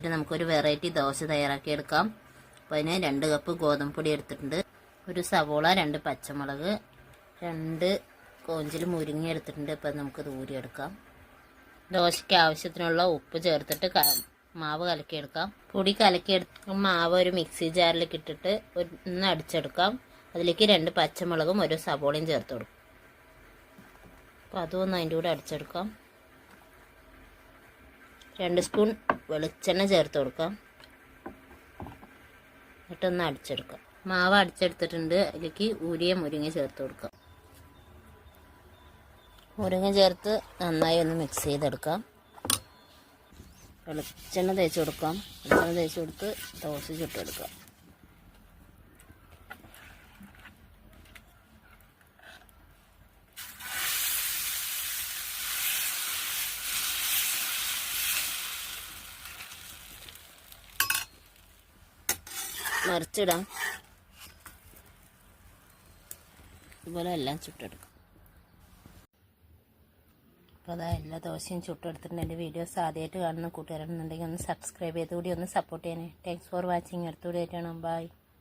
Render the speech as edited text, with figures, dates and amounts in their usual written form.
വെച്ചിട്ട് നമുക്കൊരു വെറൈറ്റി ദോശ തയ്യാറാക്കി എടുക്കാം. അപ്പോൾ അതിന് 2 കപ്പ് ഗോതമ്പ് പൊടി എടുത്തിട്ടുണ്ട്, ഒരു സവോള, 2 പച്ചമുളക്, 2 കോഞ്ചിൽ മുരിങ്ങ എടുത്തിട്ടുണ്ട്. അപ്പോൾ നമുക്ക് ഊരിയെടുക്കാം. ദോശയ്ക്ക് ആവശ്യത്തിനുള്ള ഉപ്പ് ചേർത്തിട്ട് മാവ് കലക്കിയെടുക്കാം. പൊടി കലക്കിയെടുത്ത മാവ് ഒരു മിക്സി ജാറിലേക്ക് ഇട്ടിട്ട് ഒന്ന് അടിച്ചെടുക്കാം. അതിലേക്ക് 2 പച്ചമുളകും 1 സവോളയും ചേർത്ത് കൊടുക്കും. അപ്പോൾ അതൊന്ന് അതിൻ്റെ കൂടെ അടിച്ചെടുക്കാം. 2 സ്പൂൺ വെളിച്ചെണ്ണ ചേർത്ത് കൊടുക്കാം. എന്നിട്ടൊന്ന് അടിച്ചെടുക്കാം. മാവ് അടിച്ചെടുത്തിട്ടുണ്ട്. അതിലേക്ക് ഊരിയ മുരിങ്ങ ചേർത്ത് കൊടുക്കാം. മുരിങ്ങ ചേർത്ത് നന്നായി ഒന്ന് മിക്സ് ചെയ്തെടുക്കാം. വെളിച്ചെണ്ണ തേച്ച് കൊടുക്കാം. വെളിച്ചെണ്ണ തേച്ച് കൊടുത്ത് ദോശ ചുട്ടെടുക്കാം. മറിച്ചിടാം. ഇതുപോലെ എല്ലാം ചുട്ടെടുക്കാം. അപ്പോൾ അതാ എല്ലാ ദോശയും ചുട്ടെടുത്തിട്ടുണ്ട്. എൻ്റെ വീഡിയോസ് ആദ്യമായിട്ട് കാണുന്ന കൂട്ടുകാരാണെന്നുണ്ടെങ്കിൽ ഒന്ന് സബ്സ്ക്രൈബ് ചെയ്തുകൂടി ഒന്ന് സപ്പോർട്ട് ചെയ്യണേ. Thanks for watching. അടുത്തുകൂടി ആയിട്ടാണ്. ബൈ.